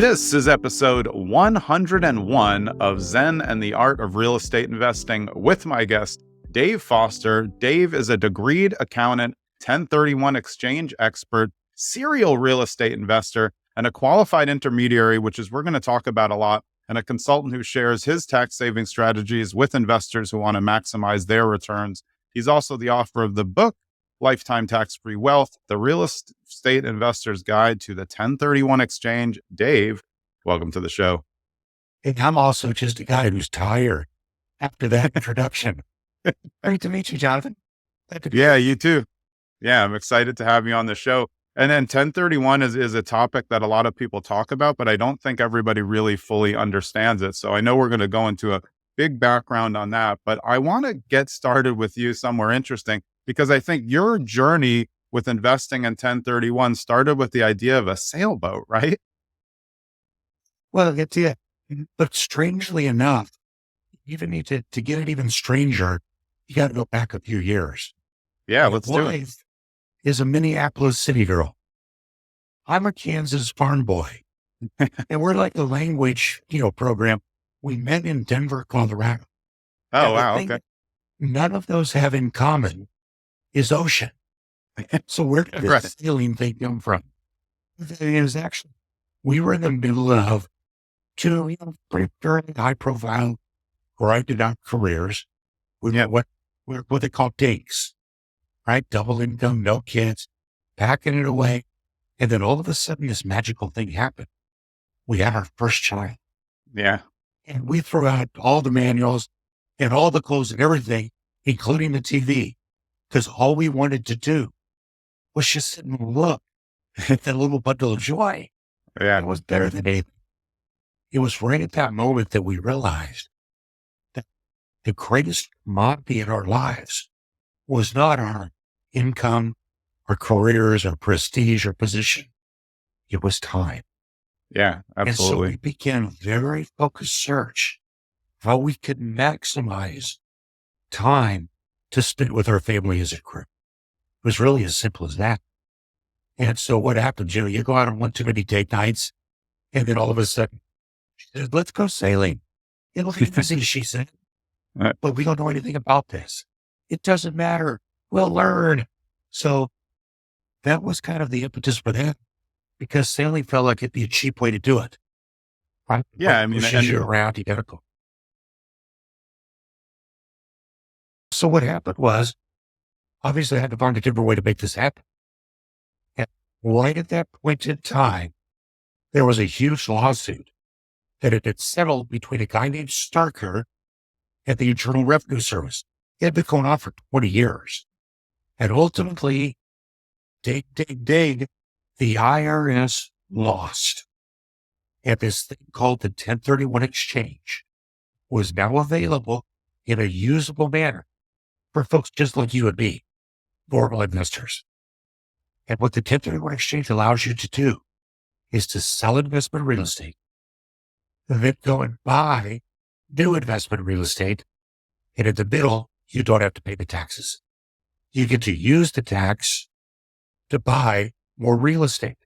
This is episode 101 of Zen and the Art of Real Estate Investing with my guest, Dave Foster. Dave is a degreed accountant, 1031 exchange expert, serial real estate investor, and a qualified intermediary, which is we're going to talk about a lot, and a consultant who shares his tax saving strategies with investors who want to maximize their returns. He's also the author of the book, Lifetime Tax-Free Wealth, the Real Estate Investor's Guide to the 1031 Exchange. Dave, welcome to the show. And I'm also just a guy who's tired after that introduction. Great to meet you, Jonathan. Yeah, you too. Yeah, I'm excited to have you on the show. And then 1031 is a topic that a lot of people talk about, but I don't think everybody really fully understands it. So I know we're going to go into a big background on that, but I want to get started with you somewhere interesting, because I think your journey with investing in 1031 started with the idea of a sailboat, right? Well, it's it. But strangely enough, even need to get it even stranger, you got to go back a few years. Yeah, My let's do it. wife is a Minneapolis city girl. I'm a Kansas farm boy. And we're like the language, program. We met in Denver, Colorado. Oh, And the wow. thing Okay. none of those have in common is ocean. So where did Right. this sailing thing come from? It was actually, we were in the middle of two pretty fairly high profile, grinded out careers. We Yeah. were what they call digs, right? Double income, no kids, packing it away. And then all of a sudden this magical thing happened. We had our first child. Yeah. And we threw out all the manuals and all the clothes and everything, including the TV, because all we wanted to do was just sit and look at that little bundle of joy. Yeah. It was better than anything. It was right at that moment that we realized that the greatest commodity in our lives was not our income, our careers, our prestige, or position. It was time. Yeah. And so Absolutely. we began a very focused search of how we could maximize time to spend with our family as a group. It was really as simple as that. And so what happened, you go out on one too many date nights, and then all of a sudden, she said, let's go sailing. It'll be easy, she said. Right. But we don't know anything about this. It doesn't matter. We'll learn. So that was kind of the impetus for that, because sailing felt like it'd be a cheap way to do it. Right? Yeah, I mean, pushes you around, you gotta go. So what happened was, obviously I had to find a different way to make this happen. And right at that point in time, there was a huge lawsuit that had been settled between a guy named Starker and the Internal Revenue Service. It had been going on for 20 years. And ultimately, dig, the IRS lost. And this thing called the 1031 exchange was now available in a usable manner for folks just like you and me, normal investors. And what the 1031 exchange allows you to do is to sell investment real estate, and then go and buy new investment real estate. And in the middle, you don't have to pay the taxes. You get to use the tax to buy more real estate,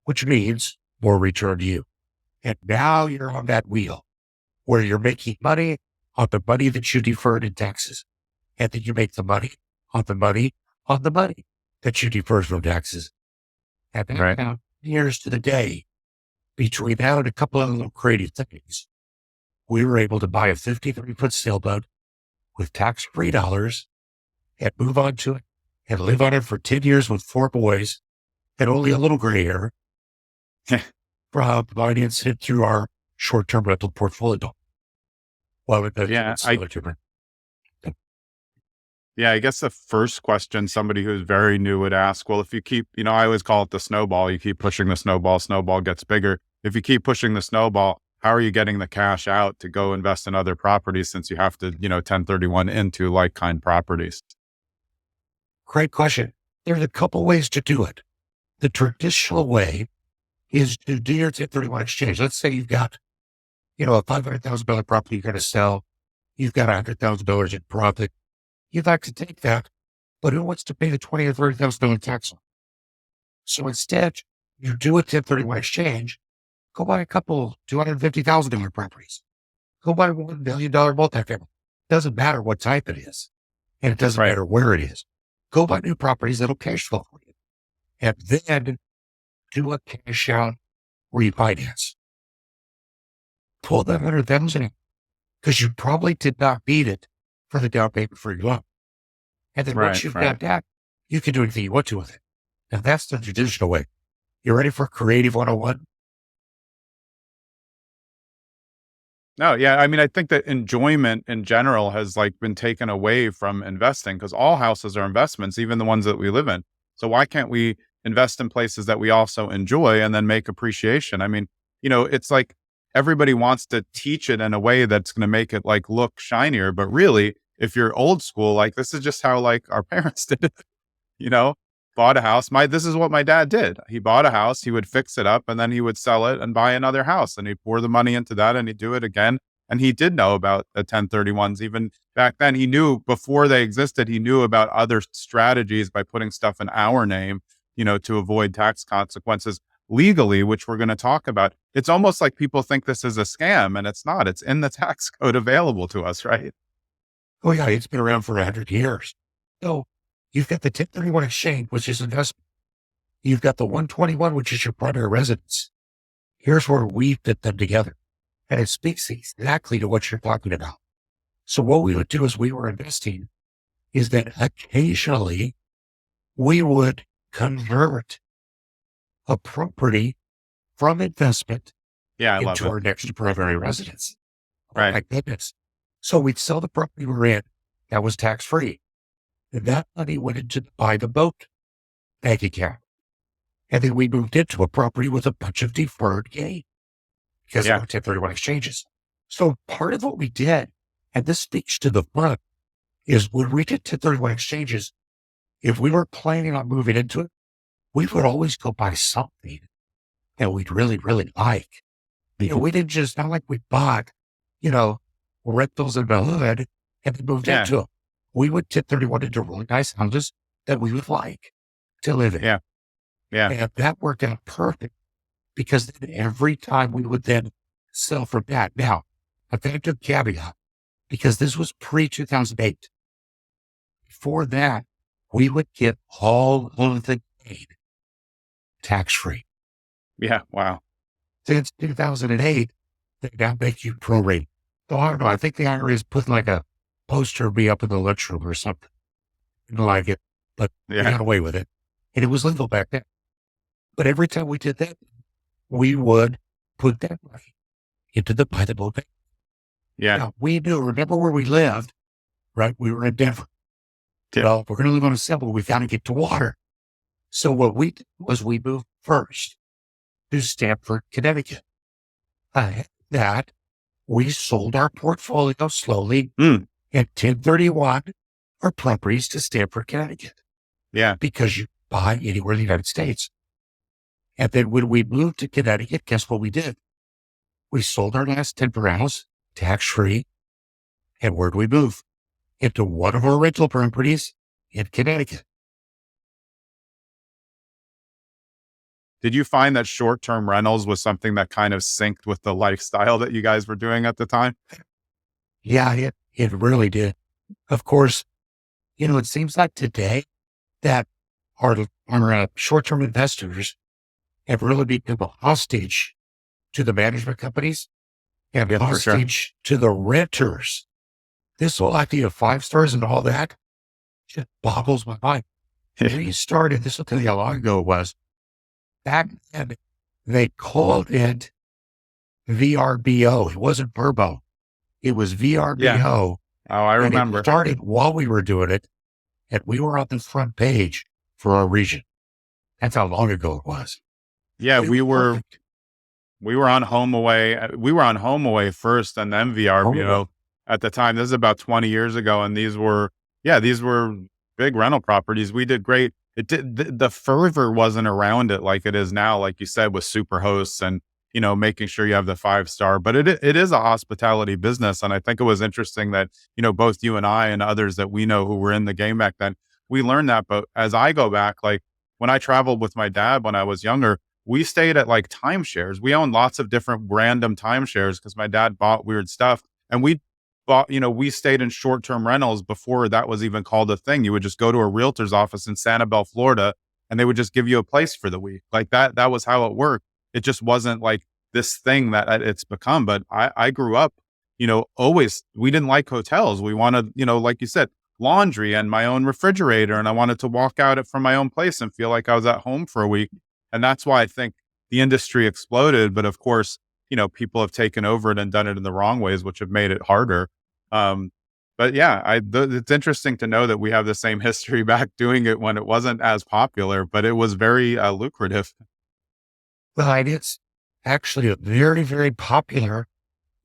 which means more return to you. And now you're on that wheel where you're making money on the money that you deferred in taxes. And then you make the money on the money on the money that you deferred from taxes. And that Right. now, years to the day, between that and a couple of little creative things, we were able to buy a 53-foot sailboat with tax-free dollars and move on to it and live on it for 10 years with 4 boys and only a little gray hair from financing it through our short-term rental portfolio. Well, Yeah, I guess the first question somebody who's very new would ask, well, if you keep, I always call it the snowball. You keep pushing the snowball gets bigger. If you keep pushing the snowball, how are you getting the cash out to go invest in other properties, since you have to, 1031 into like-kind properties? Great question. There's a couple ways to do it. The traditional way is to do your 1031 exchange. Let's say you've got, a $500,000 property you're going to sell. You've got $100,000 in profit. You'd like to take that, but who wants to pay the $20,000 or $30,000 tax on? So instead, you do a 1031 exchange, Go buy a couple $250,000 properties. Go buy $1 million multifamily. Doesn't matter what type it is. And it doesn't Right. matter where it is. Go buy new properties that'll cash flow for you. And then do a cash out refinance. Pull that 100,000 in because you probably did not need it for the down payment for your loan. And then once you've got that, you can do anything you want to with it. Now that's the traditional way. You ready for Creative 101? No, yeah. I mean, I think that enjoyment in general has like been taken away from investing because all houses are investments, even the ones that we live in. So why can't we invest in places that we also enjoy and then make appreciation? I mean, it's like everybody wants to teach it in a way that's going to make it like look shinier. But really, if you're old school, like this is just how like our parents did it, you know, bought a house. This is what my dad did. He bought a house, he would fix it up and then he would sell it and buy another house and he'd pour the money into that and he'd do it again. And he did know about the 1031s. Even back then, he knew before they existed, he knew about other strategies by putting stuff in our name, to avoid tax consequences legally, which we're going to talk about. It's almost like people think this is a scam and it's not. It's in the tax code available to us, right? Oh yeah, it's been around for 100 years. So you've got the 1031 exchange, which is investment. You've got the 121, which is your primary residence. Here's where we fit them together. And it speaks exactly to what you're talking about. So what we would do as we were investing is that occasionally we would convert a property from investment Yeah, I love into it. our next primary residence. Right. Oh my goodness. So we'd sell the property we're in that was tax-free. And that money went into buy the boat bank account. And then we moved into a property with a bunch of deferred gain because of our 1031 exchanges. So part of what we did, and this speaks to the fun, is when we did 1031 exchanges, if we were planning on moving into it, we would always go buy something that we'd really, really like. We didn't just, not like we bought, rentals in the hood and then moved into them. We would 1031 into really nice houses that we would like to live in. Yeah. And that worked out perfect because then every time we would then sell from that. Now, I've got to caveat because this was pre-2008. Before that, we would get all of the gain tax-free. Yeah. Wow. Since 2008, they now make you prorate. So I don't know. I think the IRS put like a poster of me up in the lunchroom or something. Didn't like it, but we got away with it. And it was legal back then. But every time we did that, we would put that money into the buy the boat bank. Yeah. Now, we knew, remember where we lived, right? We were in Denver. Yeah. Well, if we're going to live on a sailboat, we've got to get to water. So what we did was we moved first to Stamford, Connecticut. That we sold our portfolio slowly and 1031 our properties to Stamford, Connecticut. Yeah. Because you buy anywhere in the United States. And then when we moved to Connecticut, guess what we did? We sold our last timber house, tax-free. And where'd we move? Into one of our rental properties in Connecticut. Did you find that short-term rentals was something that kind of synced with the lifestyle that you guys were doing at the time? Yeah, it really did. Of course, it seems like today that our short-term investors have really become a hostage to the management companies and a hostage to the renters. This whole idea of 5 stars and all that just boggles my mind. We started, this will tell you how long ago it was. Back then, they called it VRBO. It wasn't Verbo. It was VRBO. Yeah. Oh, I remember. It started while we were doing it, and we were on the front page for our region. That's how long ago it was. Yeah, we were on Home Away. We were on Home Away first and then VRBO at the time. This is about 20 years ago. And these were big rental properties. We did great. The fervor wasn't around it like it is now, like you said, with super hosts and, making sure you have the 5-star, but it is a hospitality business. And I think it was interesting that, both you and I and others that we know who were in the game back then, we learned that. But as I go back, like when I traveled with my dad when I was younger, we stayed at like timeshares. We owned lots of different random timeshares because my dad bought weird stuff. And we bought, we stayed in short-term rentals before that was even called a thing. You would just go to a realtor's office in Sanibel, Florida, and they would just give you a place for the week. Like that was how it worked. It just wasn't like this thing that it's become. But I grew up, always, we didn't like hotels. We wanted, like you said, laundry and my own refrigerator. And I wanted to walk out from my own place and feel like I was at home for a week. And that's why I think the industry exploded. But of course, people have taken over it and done it in the wrong ways, which have made it harder. But yeah, it's interesting to know that we have the same history back doing it when it wasn't as popular, but it was very lucrative. Well, and it's actually a very, very popular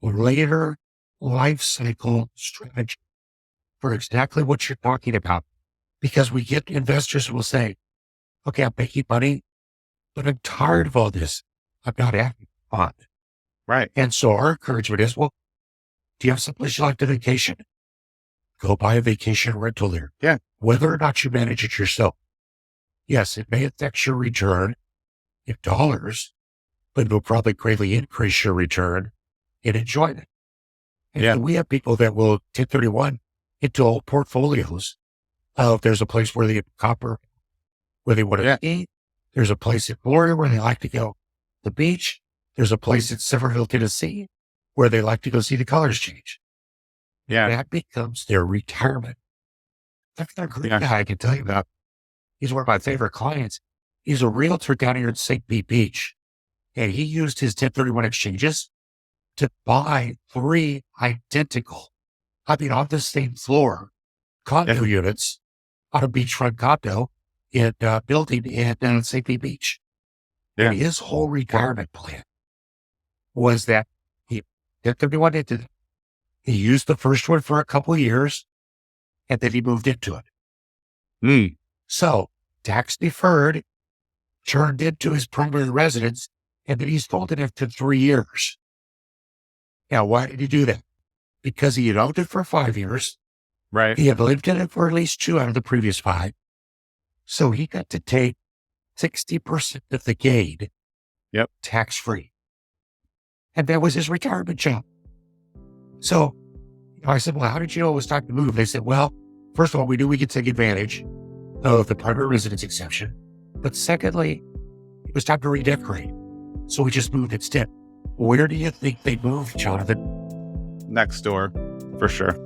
later life cycle strategy for exactly what you're talking about. Because we get investors who will say, okay, I'm making money, but I'm tired of all this. I'm not having fun. Right. And so our encouragement is, well, do you have someplace you like to vacation? Go buy a vacation rental there. Yeah. Whether or not you manage it yourself. Yes, it may affect your return in dollars, but it will probably greatly increase your return in enjoyment. And we have people that will 1031 into old portfolios. If there's a place where they get copper, where they want to eat. There's a place in Florida where they like to go to the beach. There's a place in Silverville, Tennessee, where they like to go see the colors change. Yeah. That becomes their retirement. That's a great guy I can tell you about. He's one of my favorite clients. He's a realtor down here in St. Pete Beach. And he used his 1031 exchanges to buy 3 identical, on the same floor, condo units on a beachfront condo in building in St. Pete Beach. Yeah. And his whole retirement plan was that he 1031 into it. He used the first one for a couple of years, and then he moved into it. So tax deferred turned into his primary residence, and then he's sold it after 3 years. Now, why did he do that? Because he had owned it for 5 years. Right. He had lived in it for at least 2 out of the previous 5. So he got to take 60% of the gain. Yep. Tax-free. And that was his retirement job. So I said, well, how did you know it was time to move? They said, well, first of all, we knew we could take advantage of the primary residence exemption. But secondly, it was time to redecorate. So we just moved instead. Where do you think they moved, Jonathan? Next door, for sure.